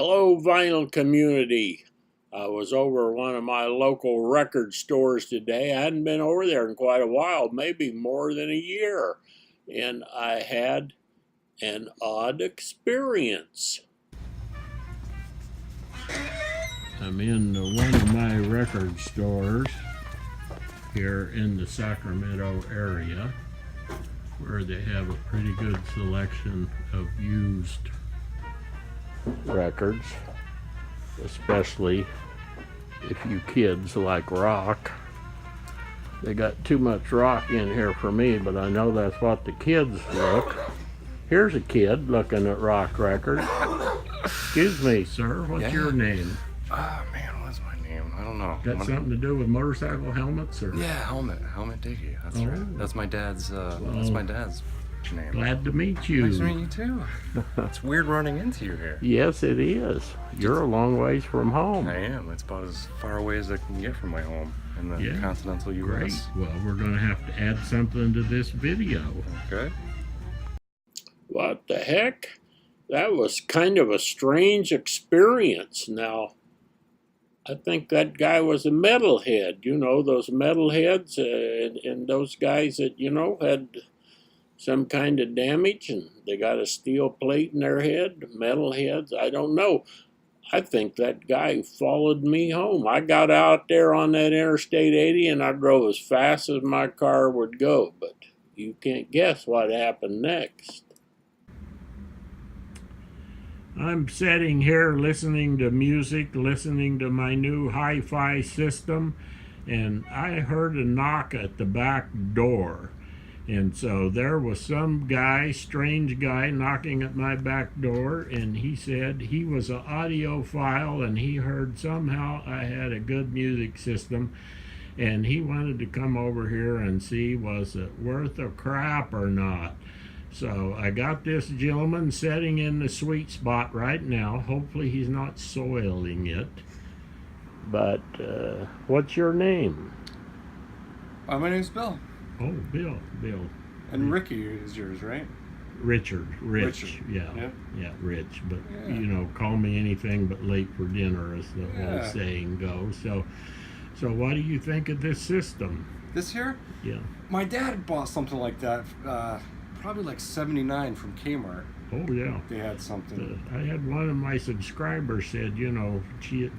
Hello, vinyl community. I was over one of my local record stores today. I hadn't been over there in quite a while, maybe more than a year. And I had an odd experience. I'm in one of my record stores here in the Sacramento area where they have a pretty good selection of used records, especially if you kids like rock. They got too much rock in here for me, but I know that's what the kids look. Here's a kid looking at rock records. Excuse me, sir, what's your name? Man, what's my name? I don't know. Got something to do with motorcycle helmets, or? Yeah, Helmet Diggy. That's right. That's my dad's. That's my dad's name. Glad to meet you. Nice to meet you too. It's weird running into you here. Yes, it is. You're a long ways from home. I am. It's about as far away as I can get from my home in the continental U.S. Great. Well, we're going to have to add something to this video. Okay. What the heck? That was kind of a strange experience. Now, I think that guy was a metalhead. You know, those metalheads and those guys that, you know, had some kind of damage and they got a steel plate in their head, metalheads. I don't know. I think that guy followed me home. I got out there on that Interstate 80 and I drove as fast as my car would go, but you can't guess what happened next. I'm sitting here listening to music, listening to my new hi-fi system, and I heard a knock at the back door. And so there was some guy, strange guy, knocking at my back door, and he said he was an audiophile and he heard somehow I had a good music system, and he wanted to come over here and see was it worth a crap or not. So I got this gentleman sitting in the sweet spot right now. Hopefully he's not soiling it. But what's your name? My name's Bill. Oh, Bill. And Ricky is yours, right? Richard. Richard. Yeah, Rich. But, you know, call me anything but late for dinner, as the old saying goes. So what do you think of this system? This here? Yeah. My dad bought something like that, probably like 79 from Kmart. Oh, yeah. They had something. I had one of my subscribers said, you know, cheap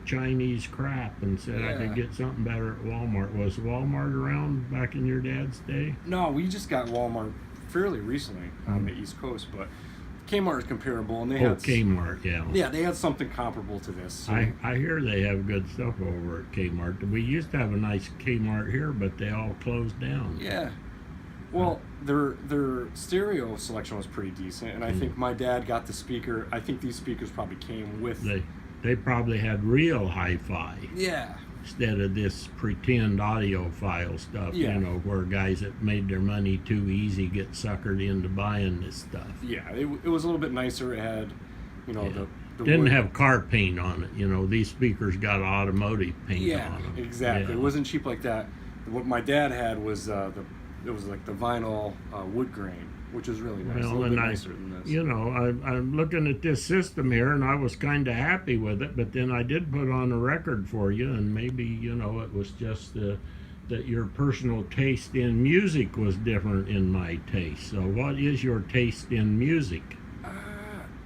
Chinese crap, and said I could get something better at Walmart. Was Walmart around back in your dad's day? No, we just got Walmart fairly recently on the East Coast, but Kmart is comparable, and they had Kmart, yeah. Yeah, they had something comparable to this. So. I hear they have good stuff over at Kmart. We used to have a nice Kmart here, but they all closed down. Yeah. Well, their stereo selection was pretty decent, and I think my dad got the speaker. I think these speakers probably came with. They probably had real hi-fi. Yeah. Instead of this pretend audiophile stuff, you know, where guys that made their money too easy get suckered into buying this stuff. Yeah, it was a little bit nicer. It had, you know, the didn't wood. have car paint on it. You know, these speakers got automotive paint on them. Yeah, exactly. Yeah. It wasn't cheap like that. What my dad had was it was like the vinyl wood grain, which is really nice. Well, a little bit nicer than this. You know, I'm looking at this system here, and I was kind of happy with it, but then I did put on a record for you, and maybe, you know, it was just that your personal taste in music was different in my taste. So what is your taste in music?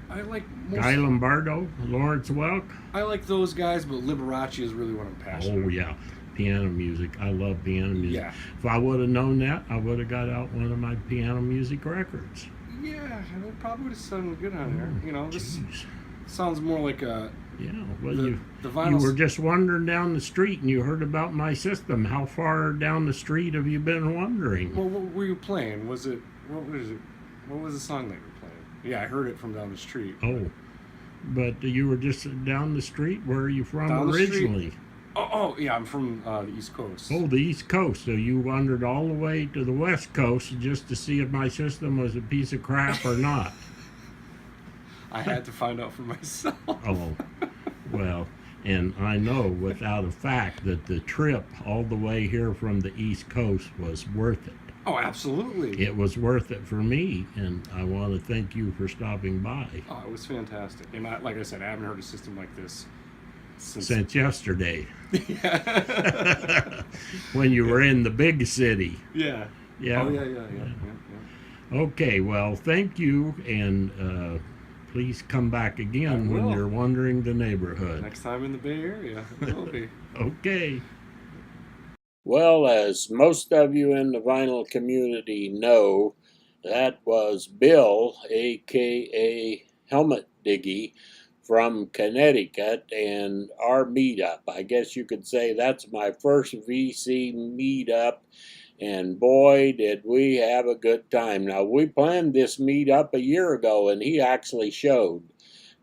I like Guy Lombardo, Lawrence Welk? I like those guys, but Liberace is really what I'm passionate about. Oh, yeah. Piano music. I love piano music. Yeah. If I would have known that, I would have got out one of my piano music records. Yeah, it probably would have sounded good on there. You know, this sounds more like a... Yeah, well, the you vinyl... were just wandering down the street and you heard about my system. How far down the street have you been wandering? Well, what were you playing? What was it? What was the song that you were playing? Yeah, I heard it from down the street. Oh, but you were just down the street? Where are you from down originally? Oh, yeah, I'm from the East Coast. Oh, the East Coast. So you wandered all the way to the West Coast just to see if my system was a piece of crap or not. I had to find out for myself. Oh, well, and I know without a fact that the trip all the way here from the East Coast was worth it. Oh, absolutely. It was worth it for me, and I want to thank you for stopping by Oh, it was fantastic. And like I said, I haven't heard a system like this since. since yesterday Yeah. when you Yeah. were in the big city. Yeah. Yeah. Oh, yeah. Okay, well, thank you, and please come back I again when will. you're wandering the neighborhood. Next time in the Bay Area, it will be. Okay. Well, as most of you in the vinyl community know, that was Bill, aka Helmet Diggy, from Connecticut, and our meetup. I guess you could say that's my first VC meetup, and boy, did we have a good time. Now, we planned this meetup a year ago, and he actually showed,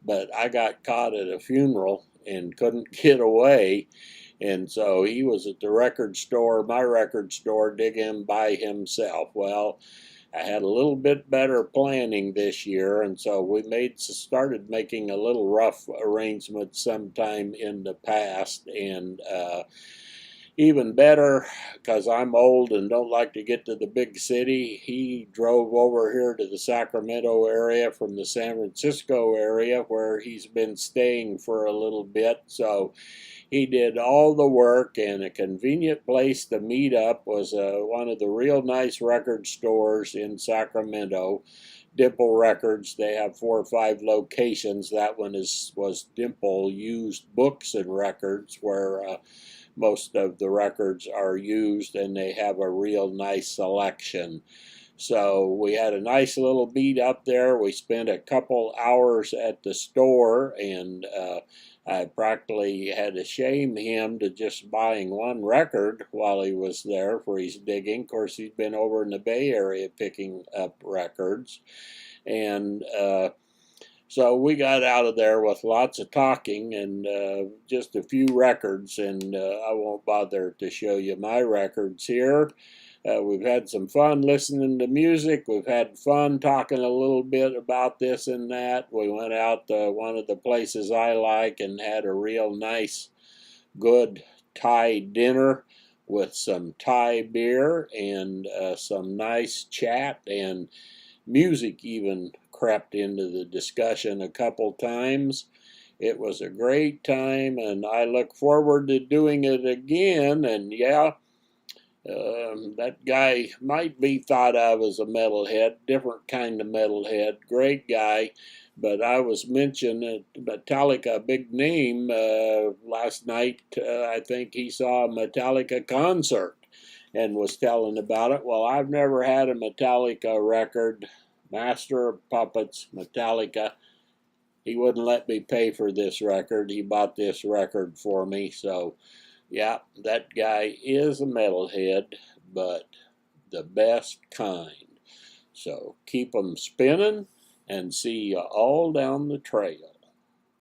but I got caught at a funeral and couldn't get away. And so he was at the record store, my record store, digging by himself. Well, I had a little bit better planning this year, and so we started making a little rough arrangement sometime in the past, and even better, because I'm old and don't like to get to the big city, he drove over here to the Sacramento area from the San Francisco area where he's been staying for a little bit. So he did all the work, and a convenient place to meet up was one of the real nice record stores in Sacramento, Dimple Records. They have 4 or 5 locations. That one was Dimple Used Books and Records, where most of the records are used, and they have a real nice selection. So we had a nice little beat up there. We spent a couple hours at the store, and I practically had to shame him to just buying one record while he was there, for he's digging. Of course, he's been over in the Bay Area picking up records. And so we got out of there with lots of talking and just a few records, and I won't bother to show you my records here. We've had some fun listening to music. We've had fun talking a little bit about this and that. We went out to one of the places I like and had a real nice, good Thai dinner with some Thai beer and some nice chat, and music even crept into the discussion a couple times. It was a great time, and I look forward to doing it again. And yeah, that guy might be thought of as a metalhead, different kind of metalhead, great guy. But I was mentioning Metallica, big name, last night. I think he saw a Metallica concert and was telling about it. Well, I've never had a Metallica record. Master of Puppets, Metallica. He wouldn't let me pay for this record. He bought this record for me. So, yeah, that guy is a metalhead, but the best kind. So keep 'em spinning, and see you all down the trail.